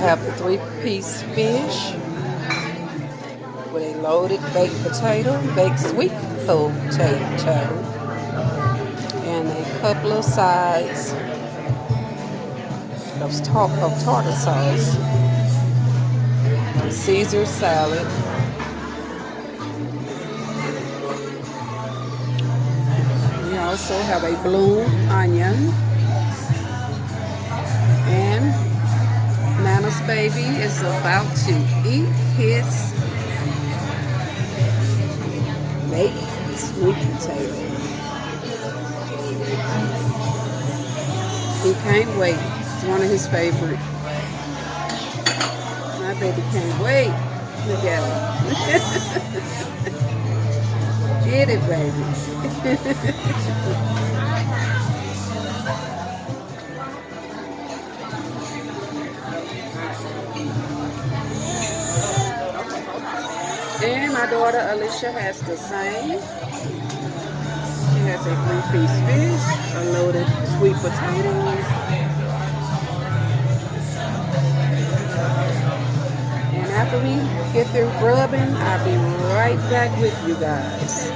have the three-piece fish with a loaded baked potato, baked sweet potato, and a couple of sides of tartar sauce, Caesar salad. We also have a blue onion, and Nana's baby is about to eat his baked sweet potato. He can't wait. It's one of his favorite. My baby can't wait. Look at him. Get it, baby. And my daughter Alicia has the same. She has a three-piece fish, a loaded sweet potatoes, and after we get through grubbing, I'll be right back with you guys.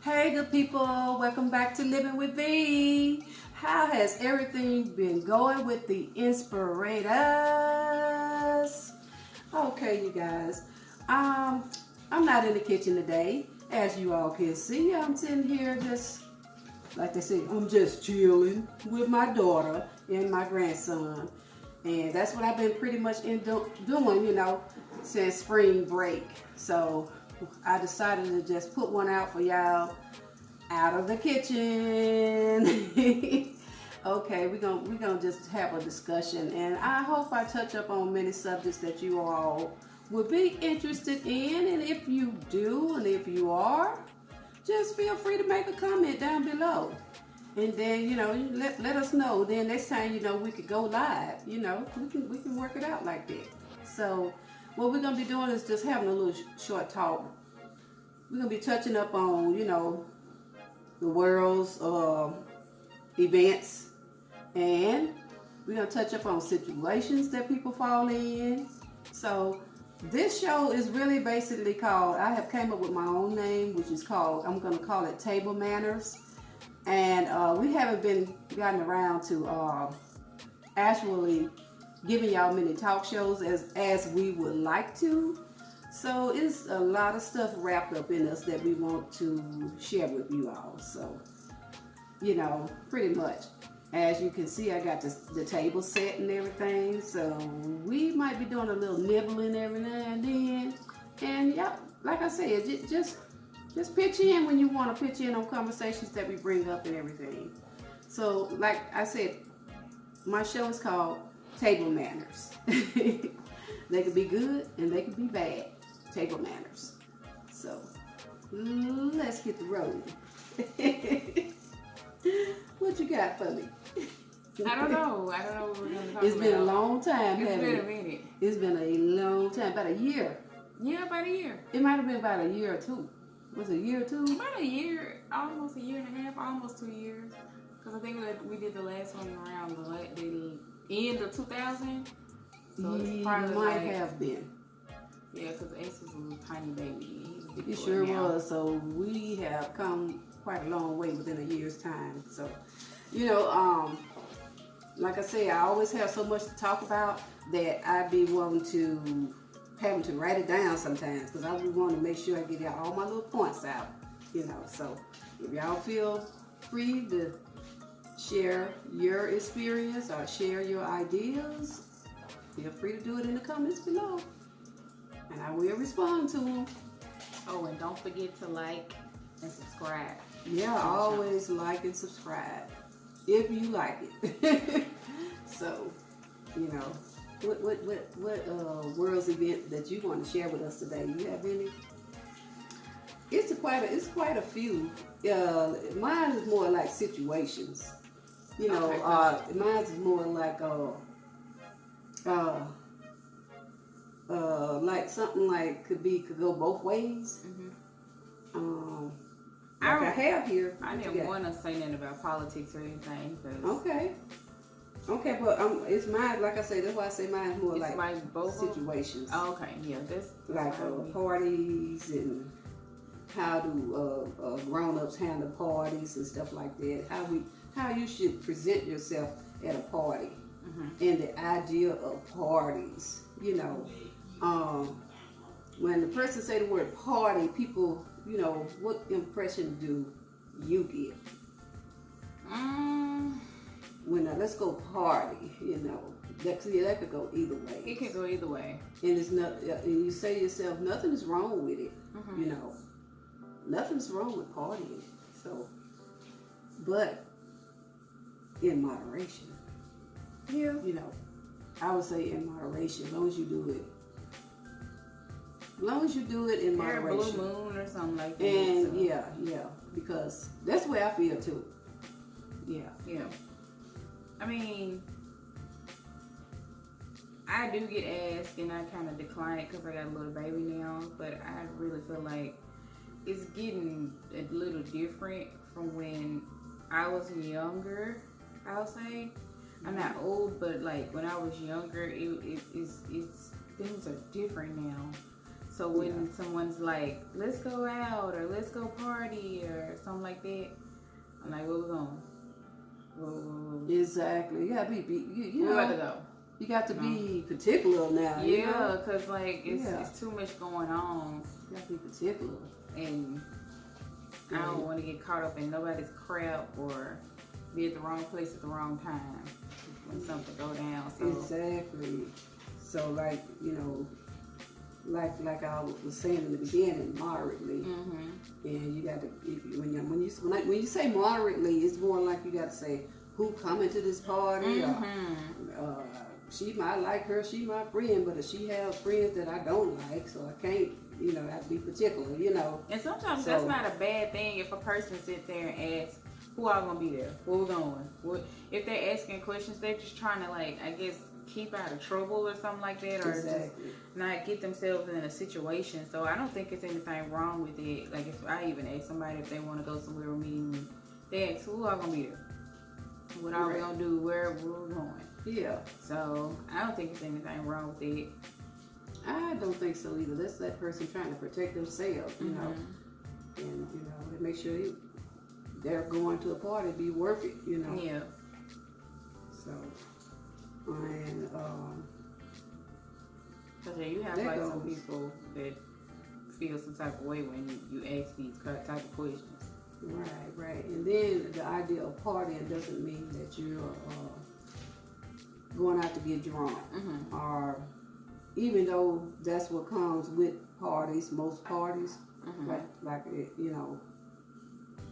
Hey good people, welcome back to Living with V. How has everything been going with the Inspirators? Okay, you guys. I'm not in the kitchen today. As you all can see, I'm sitting here just, like they say, I'm just chilling with my daughter and my grandson. And that's what I've been pretty much doing, since spring break. So I decided to just put one out for y'all out of the kitchen. Okay, we're gonna just have a discussion, and I hope I touch up on many subjects that you all would be interested in. And if you do, and if you are, just feel free to make a comment down below, and then let us know. Then next time we could go live. We can work it out like that. So what we're gonna be doing is just having a little short talk. We're gonna be touching up on the world's events, and we're going to touch up on situations that people fall in. So this show is really basically called, I have came up with my own name, which is called, I'm going to call it Table Manners. And we haven't gotten around to actually giving y'all many talk shows as we would like to. So it's a lot of stuff wrapped up in us that we want to share with you all. So, pretty much. As you can see, I got the table set and everything. So we might be doing a little nibbling every now and then. And yeah, like I said, just pitch in when you want to pitch in on conversations that we bring up and everything. So like I said, my show is called Table Manners. They could be good and they could be bad. Table manners. So let's get the road. What you got for me? I don't know what we're going to talk about. It's been a long time. It's been a minute. It's been a long time. About a year. Yeah, about a year. It might have been about a year or two. Was it a year or two? About a year, almost a year and a half, almost 2 years. Because I think that we did the last one around the end of 2000. So it's probably might have been. Yeah, because Ace was a little tiny baby. He sure was. So we have come quite a long way within a year's time. So, like I say, I always have so much to talk about that I be having to write it down sometimes, because I would want to make sure I get all my little points out. So if y'all feel free to share your experience or share your ideas, feel free to do it in the comments below, and I will respond to them. Oh, and don't forget to like and subscribe. Yeah, always like and subscribe if you like it. So, what world's event that you want to share with us today? You have any? It's quite a few. Mine is more like situations. Mine is more like like something like could go both ways. Mm-hmm. Like I have here. I didn't want to say nothing about politics or anything. Okay. Okay, but it's mine. Like I say, that's why I say mine's more It's like both of them? situations, Oh, okay, yeah, that's like fine. parties and how do grown-ups handle parties and stuff like that. How you should present yourself at a party, and the idea of parties. You know, when the person say the word party, people, what impression do you get? When let's go party, that could go either way. It can go either way. And it's not. And you say to yourself, nothing is wrong with it. Nothing's wrong with partying. So, but in moderation. Yeah. I would say in moderation, as long as you do it. As long as you do it in moderation. Blue moon or something like that. And so. yeah, because that's the way I feel too. Yeah. Yeah. I mean, I do get asked and I kind of decline it because I got a little baby now, but I really feel like it's getting a little different from when I was younger, I'll say. I'm not old, but like when I was younger, it's things are different now. So when someone's like, let's go out or let's go party or something like that, I'm like, where we going? Exactly. You gotta be we're about to go. You got to be particular now. Yeah, because like it's too much going on. You got to be particular. And I don't want to get caught up in nobody's crap or be at the wrong place at the wrong time when something go down. So. Exactly. So like, like I was saying in the beginning, moderately. And you got to, when you say moderately, it's more like you got to say who coming to this party. She might like her, she my friend, but if she has friends that I don't like, so I can't, I have to be particular, And sometimes that's not a bad thing if a person sits there and asks, who all gonna be there? Where we going? If they're asking questions, they're just trying to, like, I guess, keep out of trouble or something like that, or just not get themselves in a situation. So I don't think it's anything wrong with it. Like, if I even ask somebody if they want to go somewhere with me, they ask, who all gonna be there? What are we gonna do? Where we're going? Yeah. So I don't think there's anything wrong with it. I don't think so either. That's that person trying to protect themselves, and to make sure they're going to a party be worth it, Yeah. So, and because you have like some people that feel some type of way when you ask these type of questions. Right. And then the idea of partying doesn't mean that you're going out to get drunk, or even though that's what comes with parties, most parties, like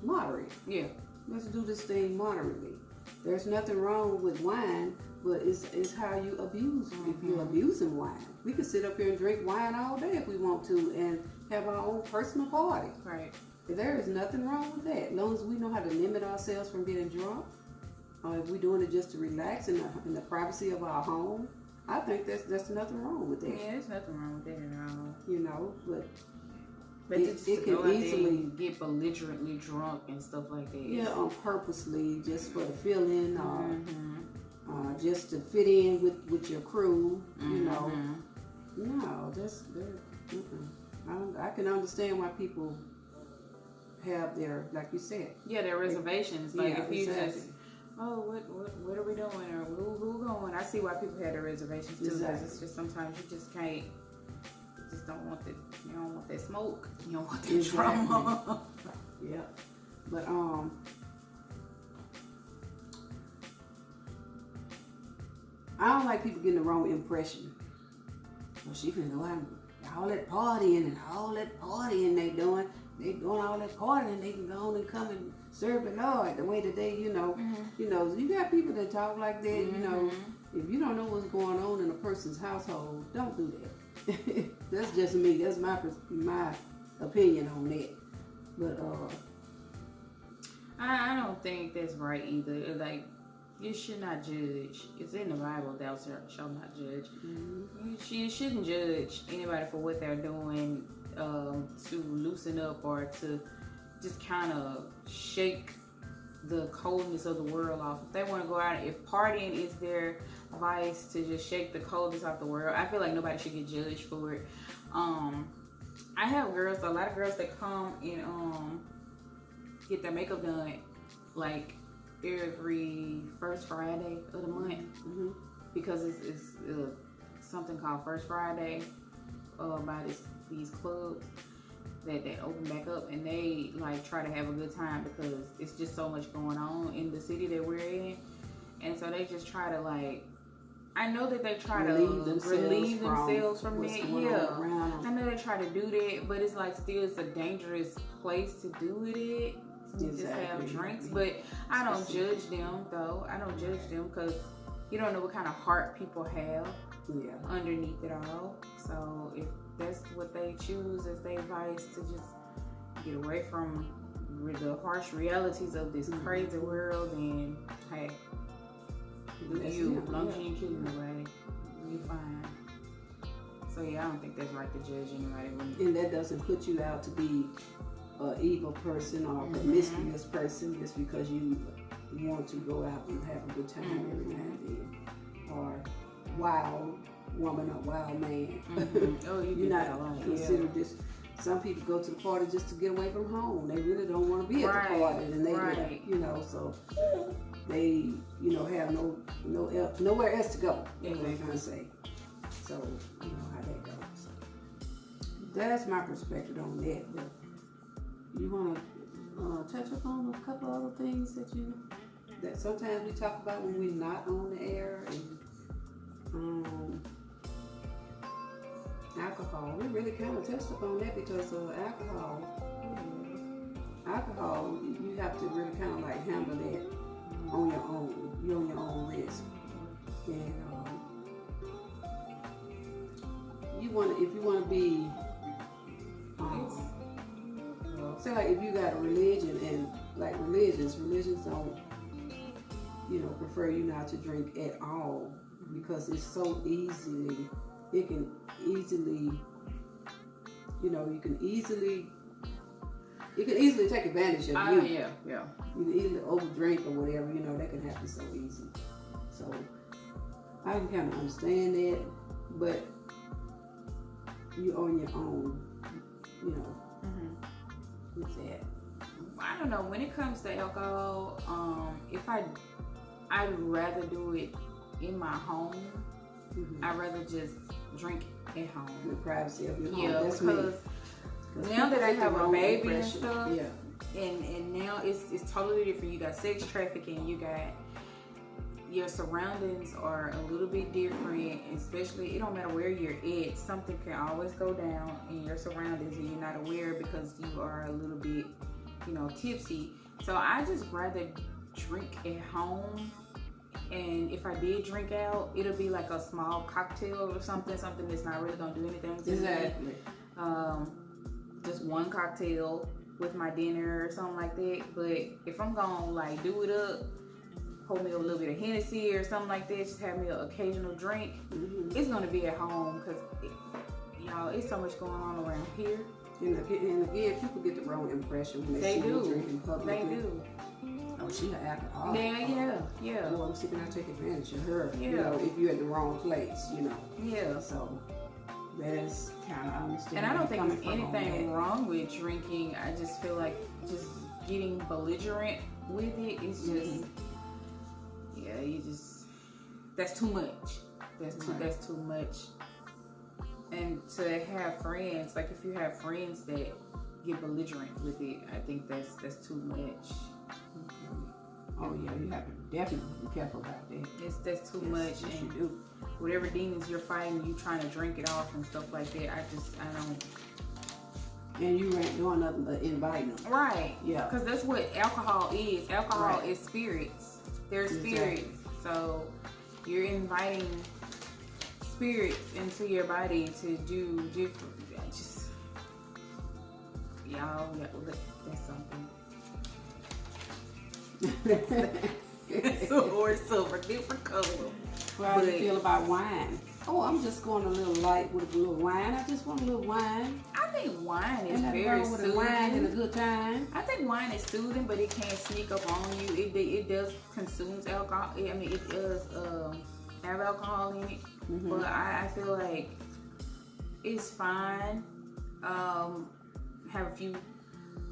moderate. Yeah. Let's do this thing moderately. There's nothing wrong with wine, but it's how you abuse. If you're abusing wine, we could sit up here and drink wine all day if we want to, and have our own personal party. Right. There is nothing wrong with that, as long as we know how to limit ourselves from getting drunk. If we're doing it just to relax in the privacy of our home, I think there's nothing wrong with that. Yeah, there's nothing wrong with that at all. But it can easily get belligerently drunk and stuff like that. Yeah, purposely, just for the feeling, just to fit in with your crew. No, I can understand why people have their, like you said. Yeah, their reservations. Like if you exactly. just, what are we doing, or who going? I see why people have their reservations too. Because it's just sometimes you just can't. You just don't want you don't want that smoke. You don't want that drama. Yeah, but I don't like people getting the wrong impression. Well, she can go out and all that partying they doing all that partying, they can go on and come and serve the Lord the way that they, you got people that talk like that, if you don't know what's going on in a person's household, don't do that. That's just me. That's my opinion on that. But I don't think that's right either. Like, you should not judge. It's in the Bible, thou shalt not judge. You shouldn't judge anybody for what they're doing to loosen up or to just kind of shake the coldness of the world off. If they want to go out, if partying is their vice to just shake the coldness off the world, I feel like nobody should get judged for it. I have a lot of girls that come and get their makeup done like every first Friday of the month, because it's something called First Friday by these clubs that open back up, and they like try to have a good time because it's just so much going on in the city that we're in, and so they just try to like, I know that they try to relieve themselves from that. Yeah, I know they try to do that, but it's like still it's a dangerous place to do it at. To just have drinks, but I don't judge them though. I don't judge them because you don't know what kind of heart people have underneath it all. So if that's what they choose as their vice to just get away from the harsh realities of this crazy world, then hey, do you. As long as you ain't killing nobody, you fine. So yeah, I don't think that's right to judge anybody. And that doesn't put you out to be an evil person or a promiscuous person just because you want to go out and have a good time every now and then, or wild woman or wild man. Oh, you're not considered this. Some people go to the party just to get away from home. They really don't want to be at the party, and they so they have nowhere else to go. That's what I'm trying to say. So you know how that goes. That's my perspective on that. But you want to touch up on a couple other things that sometimes we talk about when we're not on the air, and alcohol. We really kind of touched upon that because of alcohol. Alcohol, you have to really kind of like handle that on your own. You're on your own risk, and if you want to be, say like if you got a religion, and like religions don't, prefer you not to drink at all because it's so it can easily take advantage of you. Yeah. You can easily overdrink or whatever, that can happen so easy. So I can kind of understand that, but you're on your own, with that. I don't know. When it comes to alcohol, I'd rather do it in my home. I'd rather just drink at home. In the privacy of your home. Yeah, because now that I have a baby and stuff, and now it's totally different. You got sex trafficking, you got your surroundings are a little bit different, especially it don't matter where you're at, something can always go down in your surroundings and you're not aware because you are a little bit, tipsy. So I just rather drink at home, and if I did drink out, it'll be like a small cocktail or something that's not really gonna do anything to me. Just one cocktail with my dinner or something like that. But if I'm gonna like do it up, hold me a little bit of Hennessy or something like that, just have me an occasional drink, it's gonna be at home because it's so much going on around here. And again, people get the wrong impression when they see you drinking publicly. They do. Oh, she an alcoholic. Yeah. Well, I'm sitting there taking advantage of her. Yeah. If you're in the wrong place, Yeah. So that's kind of understandable. And I don't think there's anything wrong with drinking. I just feel like just getting belligerent with it is just, that's too much. That's too much. And to have friends, like if you have friends that get belligerent with it, I think that's too much. Oh yeah, you have to definitely be careful about that. That's too much, and you do. Whatever demons you're fighting, you trying to drink it off and stuff like that. I don't. And you ain't doing nothing but inviting them. Right. Yeah. Because that's what alcohol is. Alcohol is spirits. They're spirits. So you're inviting spirits into your body to do different. That's something. Or silver, different color. How do you feel about wine? oh, I'm just going a little light with a little wine. I just want a little wine. I think wine is And very with a wine and a soothing. good time. I think wine is soothing, but it can sneak up on you. It does consumes alcohol. I mean, it does have alcohol in it. Mm-hmm. But I feel like it's fine. Have a few,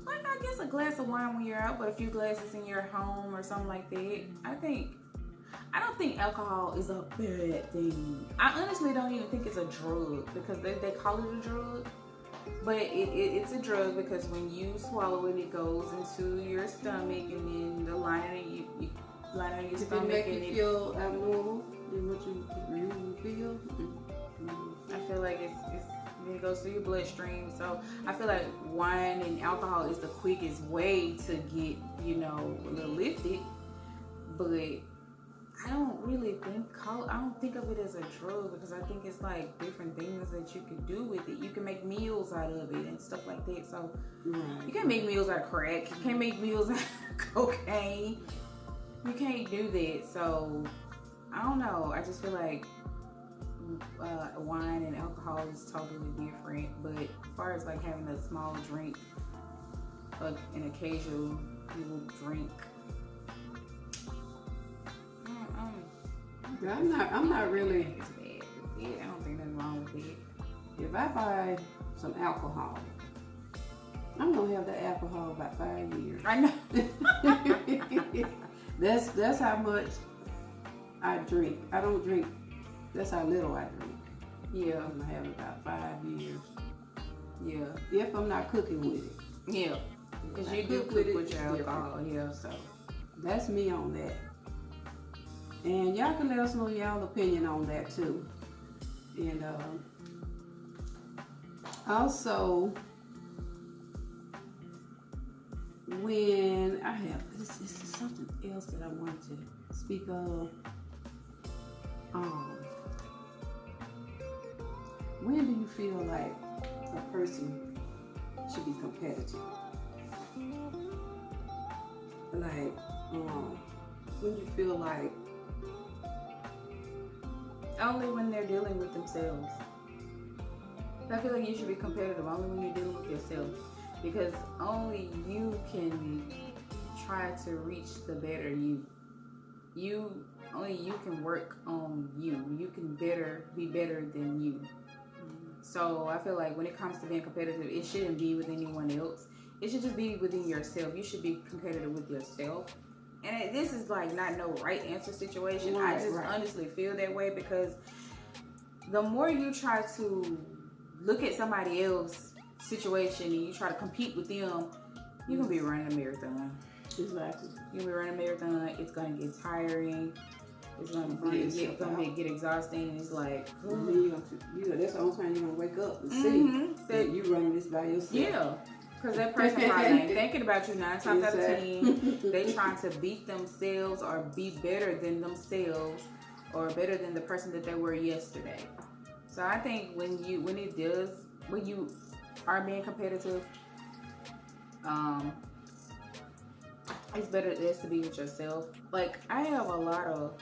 like I guess a glass of wine when you're out, but a few glasses in your home or something like that. I don't think alcohol is a bad thing. I honestly don't even think it's a drug because they call it a drug. But it's a drug because when you swallow it, it goes into your stomach and then the lining of your If it stomach. make And you feel abnormal than what you really feel. I feel like it goes through your bloodstream. So I feel like wine and alcohol is the quickest way to get, a little lifted. But I don't think of it as a drug because I think it's like different things that you could do with it. You can make meals out of it and stuff like that. So you can't make meals out of crack. You can't make meals out of cocaine. You can't do that. So I don't know. I just feel like wine and alcohol is totally different. But as far as like having a small drink, an occasional drink. I'm not really. It's bad. Yeah, I don't think nothing wrong with it. If I buy some alcohol, I'm gonna have the alcohol about 5 years. I know. That's how much I drink. I don't drink. That's how little I drink. Yeah. I'm gonna have it about 5 years. Yeah. If I'm not cooking with it. Yeah. Because I you do cook cook with it, with your it's alcohol. Yeah. So. That's me on that. And y'all can let us know y'all opinion on that too. And also, when I have this is something else that I wanted to speak of. When do you feel like a person should be competitive? Like, when you feel like Only when they're dealing with themselves. I feel like you should be competitive only when you're dealing with yourself. Because only you can try to reach the better you. Only you can work on you. You can be better than you. So I feel like when it comes to being competitive, it shouldn't be with anyone else. It should just be within yourself. You should be competitive with yourself. And this is like not no right answer situation. Right, I just honestly feel that way because the more you try to look at somebody else's situation and you try to compete with them, you're going to be running a marathon. Exactly. You're going to be running a marathon. It's going to get tiring. It's going to get exhausting. And it's like, that's the only time you're going to wake up and see that you running this by yourself. Yeah. Because that person probably ain't thinking about you 9 times out of 10. They trying to beat themselves or be better than themselves or better than the person that they were yesterday. So I think when you are being competitive, it's better just to be with yourself. Like I have a lot of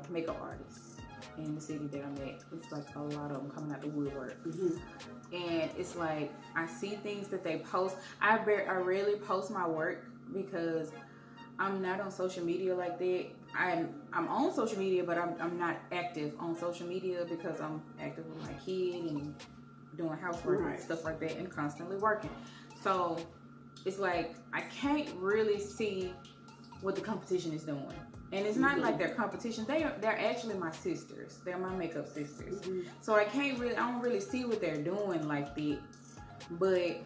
makeup artists in the city that I'm at. It's like a lot of them coming out the woodwork. And it's like I see things that they post. I rarely post my work because I'm not on social media like that. I'm on social media, but I'm not active on social media because I'm active with my kid and doing housework and stuff like that and constantly working. So it's like I can't really see what the competition is doing. And it's not like they're competition. They're actually my sisters. They're my makeup sisters. So I don't really see what they're doing like that. But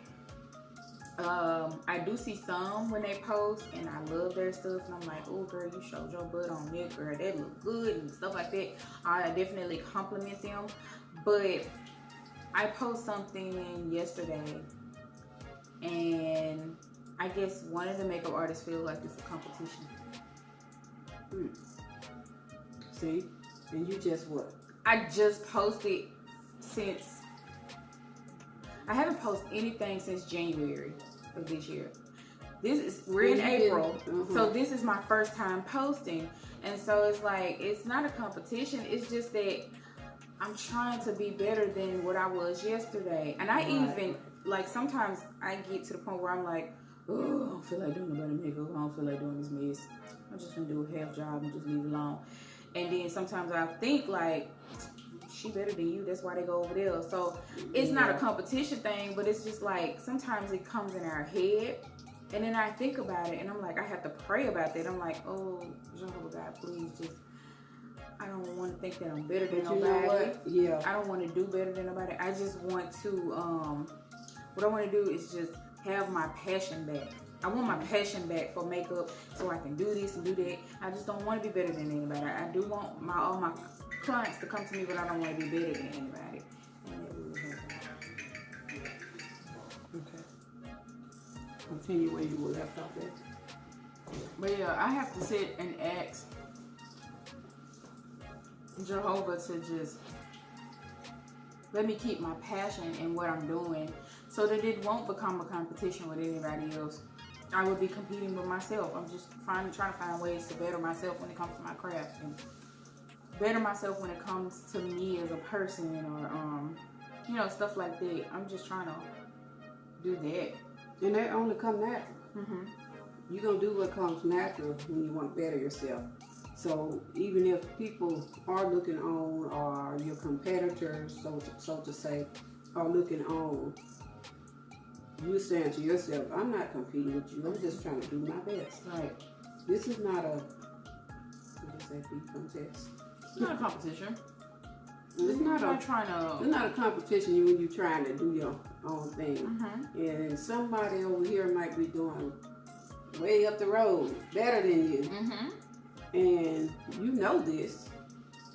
I do see some when they post and I love their stuff and I'm like, oh girl, you showed your butt on it, girl, that look good and stuff like that. I definitely compliment them. But I post something yesterday and I guess one of the makeup artists feel like it's a competition. See? And you just what? I just posted since I haven't posted anything since January of this year. we're in April, so this is my first time posting, and so it's like it's not a competition. It's just that I'm trying to be better than what I was yesterday, and I even like sometimes I get to the point where I'm like, oh, I don't feel like doing nobody makeup. I don't feel like doing this mess. I'm just gonna do a half job and just leave it alone. And then sometimes I think like, she better than you, that's why they go over there. So it's not a competition thing, but it's just like sometimes it comes in our head, and then I think about it, and I'm like, I have to pray about that. I'm like, oh, Jehovah God, please just, I don't want to think that I'm better than nobody. I don't want to do better than nobody. I just want to, what I want to do is just have my passion back. I want my passion back for makeup so I can do this and do that. I just don't want to be better than anybody. I do want all my clients to come to me, but I don't want to be better than anybody. And that really helps. Okay. Continue where you were left off at. But yeah, I have to sit and ask Jehovah to just let me keep my passion in what I'm doing so that it won't become a competition with anybody else. I would be competing with myself. I'm just trying to find ways to better myself when it comes to my craft, and better myself when it comes to me as a person, or stuff like that. I'm just trying to do that. And that only come natural. You're gonna do what comes natural when you want to better yourself. So even if people are looking on, or your competitors, so to say, are looking on, you're saying to yourself, I'm not competing with you. I'm just trying to do my best. Right. This is not a beat contest. It's not a competition. It's not a competition when you're trying to do your own thing. And somebody over here might be doing way up the road better than you. And you know this,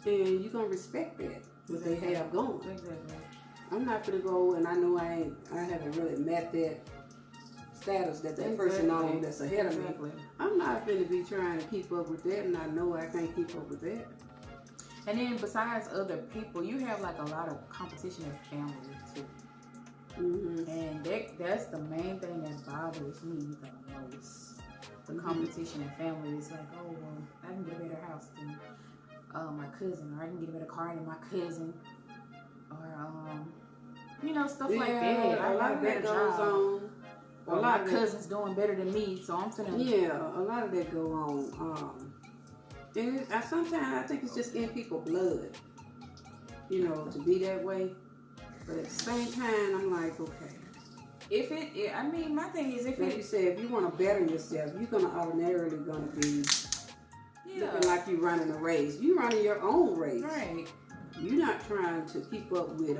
and you're gonna respect that, what they have going. Exactly. I'm not gonna go, and I know I haven't really met that status that person on that's ahead of me. I'm not gonna be trying to keep up with that, and I know I can't keep up with that. And then besides other people, you have like a lot of competition in family too. And that's the main thing that bothers me the most. The competition in family is like, oh well, I can get a better house than my cousin, or I can get a better car than my cousin, or stuff like that. A lot of that goes on. A lot of cousins doing better than me, so I'm finna. Yeah, a lot of that go on. And sometimes I think it's just in people's blood, to be that way. But at the same time, I'm like, okay. My thing is, like you said, if you want to better yourself, you're gonna ordinarily be looking like you're running a race. You're running your own race. Right. You're not trying to keep up with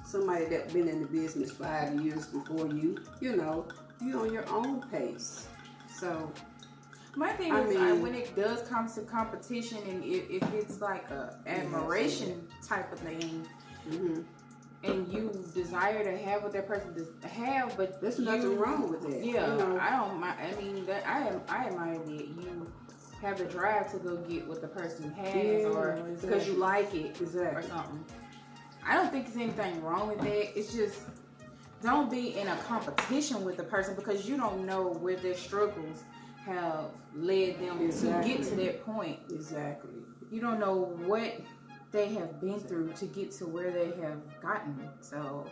somebody that's been in the business 5 years before you. You're on your own pace. So my thing is, when it does come to competition, and if it's like a admiration type of thing, and you desire to have what that person have, but there's nothing wrong with it. Yeah, I don't mind. I mean, that I admire that you have the drive to go get what the person has, or because you like it, or something. I don't think there's anything wrong with that. It's just, don't be in a competition with the person, because you don't know where their struggles have led them to get to that point. Exactly. You don't know what they have been through to get to where they have gotten. So,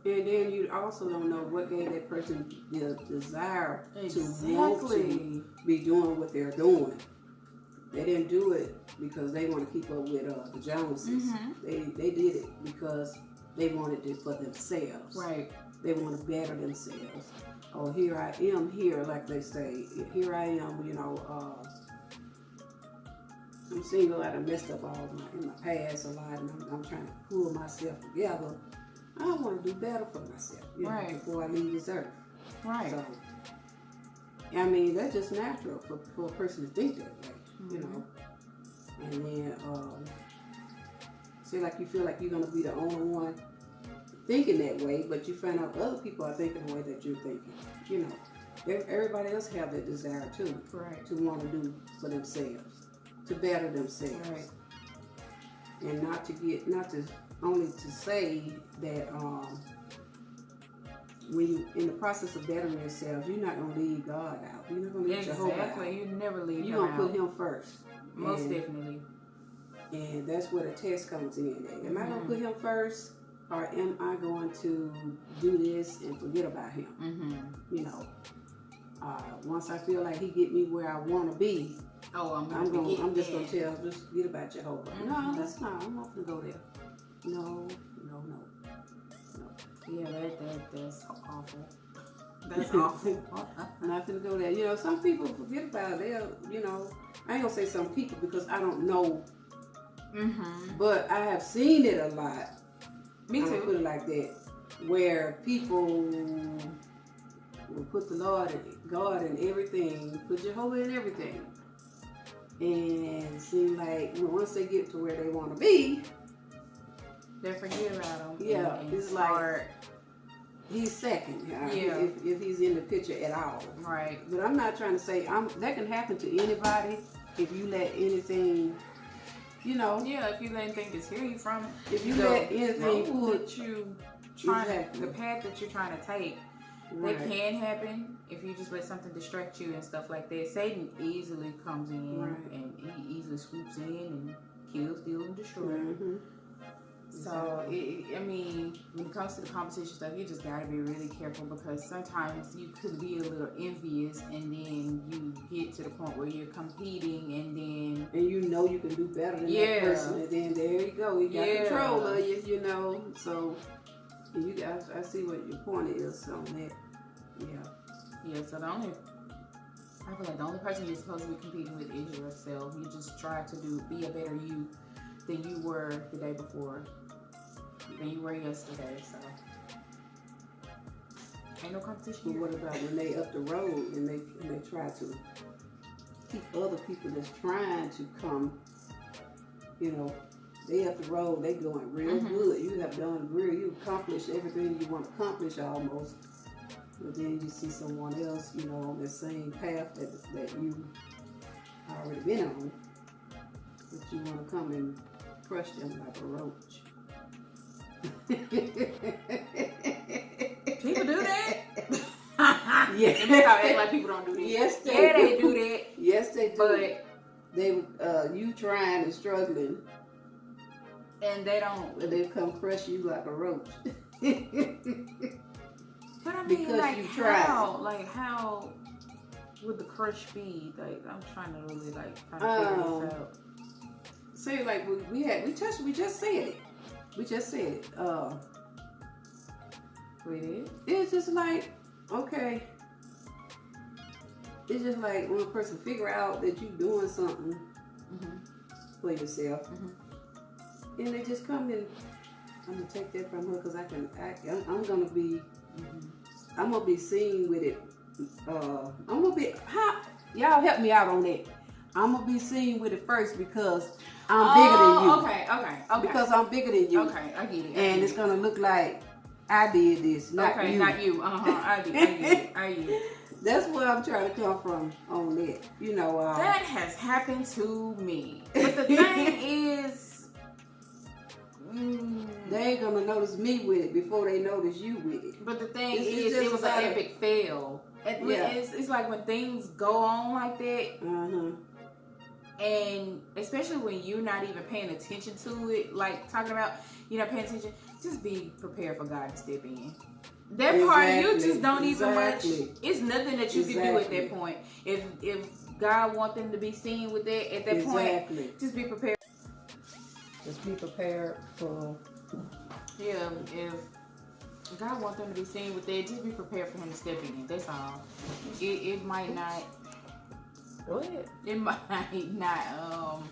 and then you also don't know what gave that person the desire to want to be doing what they're doing. They didn't do it because they want to keep up with the Joneses. They did it because they wanted it for themselves. Right. They want to better themselves. Oh, here I am, like they say. Here I am, I'm single. I done messed up in my past a lot, and I'm trying to pull myself together. I want to do better for myself, before I leave this earth. Right. So, that's just natural for a person to think that way, And then, like you feel like you're gonna be the only one thinking that way, but you find out other people are thinking the way that you're thinking. Everybody else have that desire too, to want to do for themselves, to better themselves, and not to only to say that when you in the process of bettering yourself, you're not gonna leave God out. You're not gonna leave Jehovah out. Exactly. You never leave You're him gonna out. put him first. Most And- definitely. And that's where the test comes in. Am I going to Mhm. put him first, or am I going to do this and forget about him? Mm-hmm. You know, once I feel like he get me where I want to be, Oh, I'm just going to tell, just forget about Jehovah. Mhm. No, that's not. I'm not going to go there. No. Yeah, that's awful. That's awful. I'm not going to go there. You know, some people forget about it. They'll, you know, I ain't going to say some people because I don't know. Mm-hmm. But I have seen it a lot. Me I'm gonna put too. it like that, where people will put the Lord and God in everything, put Jehovah in everything, and seem like once they get to where they want to be, They forget about him. Yeah, and it's like- start, he's second. Yeah. If he's in the picture at all. right. But I'm not trying to say that can happen to anybody if you let anything, you know, Yeah, if you let anything dishear you from if you the let anything road put that you trying Exactly. the path that you're trying to take. right. That can happen if you just let something distract you and stuff like that. Satan easily comes in Right. and he easily swoops in and kills, steals, and destroys. Mhm. So, I mean, when it comes to the competition stuff, you just gotta be really careful because sometimes you could be a little envious and then you get to the point where you're competing and then And you know you can do better than Yeah. that person, and then there you go, you got Yeah. control of you know. So you guys, I see what your point is on that. Yeah, so I feel like the only person you're supposed to be competing with is yourself. You just try to be a better you than you were the day before, than you were yesterday. So ain't no competition but here. what about when they up the road and they try to keep other people that's trying to come? You know, they up the road, they going real Mhm. good. You have done real, you accomplished everything you want to accomplish almost. But then you see someone else, you know, on the same path that you already been on, but you want to come and crush them like a roach. People do that? Yeah. Let me stop acting like people don't do that. Yes, they Yeah, they do. do that. Yes, they do. But You trying and struggling, and they don't. but they come crush you like a roach. But I mean, Because like you how? Like how would the crush be? Like I'm trying to really like kind of figure this out. Say like we just said it. We just said it. We did? It's just like, okay. It's just like when a person figure out that you doing something Mm-hmm. for yourself, Mhm. and they just come in. I'm gonna take that from her because I'm gonna be seen with it. I'm gonna be y'all help me out on that. I'm gonna be seen with it first because I'm bigger than you. Okay. Because I'm bigger than you. Okay, I get it. And it's gonna look like I did this, not you. not you. I get it. That's where I'm trying to come from on that. You know, That has happened to me. But the thing is, they ain't gonna notice me with it before they notice you with it. but the thing It's is, just it was about an epic fail. Yeah. It's like when things go on like that, Uh-huh. and especially when you're not even paying attention to it, like talking about you're not paying attention, just be prepared for God to step in. That part you Exactly. just don't even much. Exactly. It's nothing that you can do at Exactly. that point. If God wants them to be seen with that at that point, Exactly. just be prepared. Just be prepared for. Yeah, if God wants them to be seen with that, just be prepared for Him to step in. That's all. It might not. Go ahead. It might not.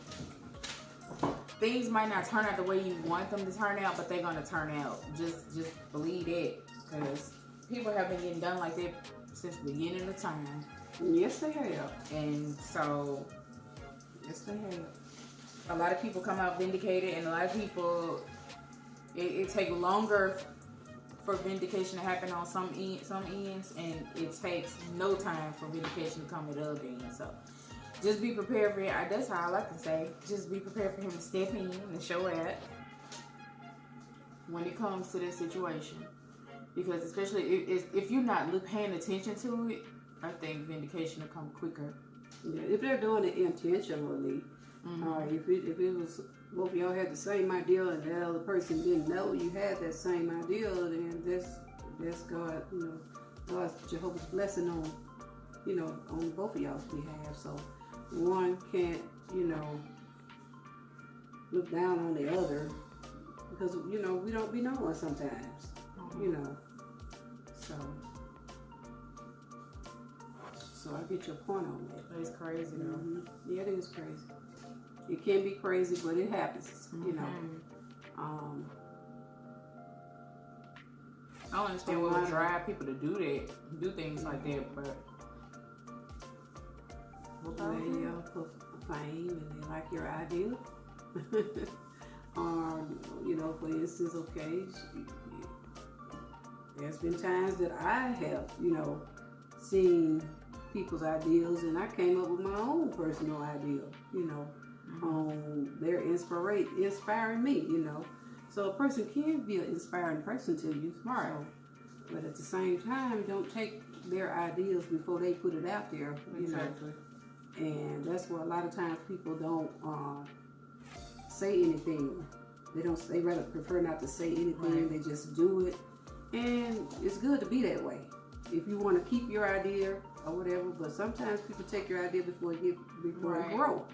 Things might not turn out the way you want them to turn out, but they're gonna turn out. Just believe that, because people have been getting done like that since the beginning of time, Yes, they have. and so Yes, they have. a lot of people come out vindicated, and a lot of people it take longer for vindication to happen on some ends, and it takes no time for vindication to come at other ends. So just be prepared for it. That's all I can say. Just be prepared for Him to step in and show up when it comes to this situation. Because especially if you're not paying attention to it, I think vindication will come quicker. Yeah, if they're doing it intentionally, if it was both of y'all had the same idea and the other person didn't know you had that same idea, then that's God, God's Jehovah's blessing on, on both of y'all's behalf. So one can't, look down on the other because we don't be knowing sometimes, So I get your point on that. It's crazy though. Yeah, it is crazy. It can be crazy, but it happens. I don't understand what would drive people to do things like that, but for fame and they like your idea. Or, for instance, there's been times that I have, seen people's ideas and I came up with my own personal idea, they're inspiring me, So a person can be an inspiring person to you. Right. So, but at the same time, don't take their ideas before they put it out there, Exactly. And that's where a lot of times people don't say anything. They rather prefer not to say anything. Right. They just do it. And it's good to be that way. If you want to keep your idea or whatever, but sometimes people take your idea before it grow,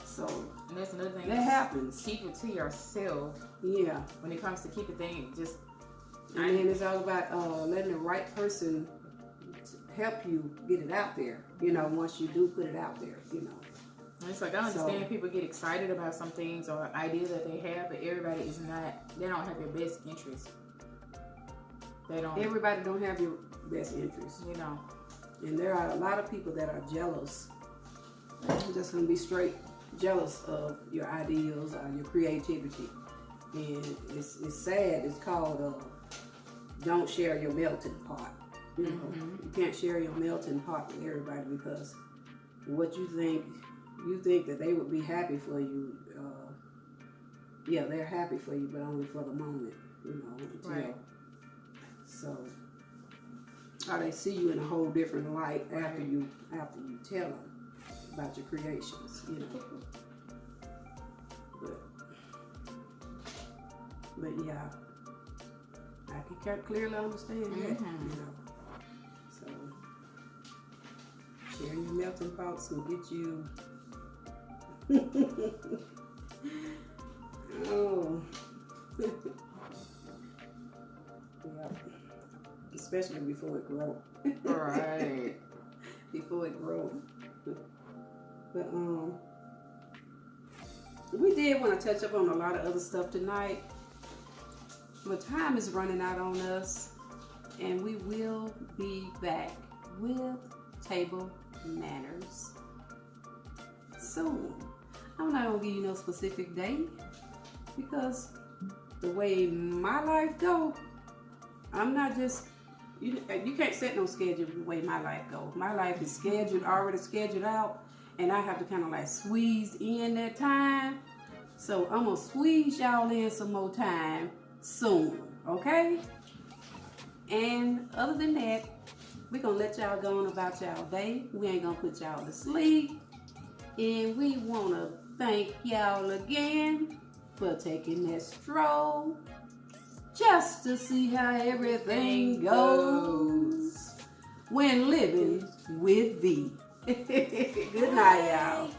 So and that's another thing. That happens. Keep it to yourself. Yeah. When it comes to keeping things, just and then it's all about letting the right person help you get it out there. Once you do put it out there, It's like I understand people get excited about some things or ideas that they have, but everybody is not. They don't have your best interest. They don't. Everybody don't have your best interest. And there are a lot of people that are jealous. I'm just gonna be straight jealous of your ideals or your creativity. And it's sad. It's called don't share your melting pot. You can't share your melting pot with everybody because what you think that they would be happy for you. They're happy for you, but only for the moment. Right. So, or they see you in a whole different light after you tell them about your creations, But yeah, I can clearly understand that, So, sharing your melting pots will get you. Oh. Yeah. Especially before it grows. Right. Before it grows. But we did want to touch up on a lot of other stuff tonight. But time is running out on us, and we will be back with Table Manners soon. I'm not gonna give you no specific date because the way my life go, I'm not just you can't set no schedule the way my life goes. My life is already scheduled out, and I have to kind of like squeeze in that time. So I'm gonna squeeze y'all in some more time soon, okay? And other than that, we're gonna let y'all go on about y'all day. We ain't gonna put y'all to sleep. And we wanna thank y'all again for taking that stroll just to see how everything goes when living with thee. Good night, y'all.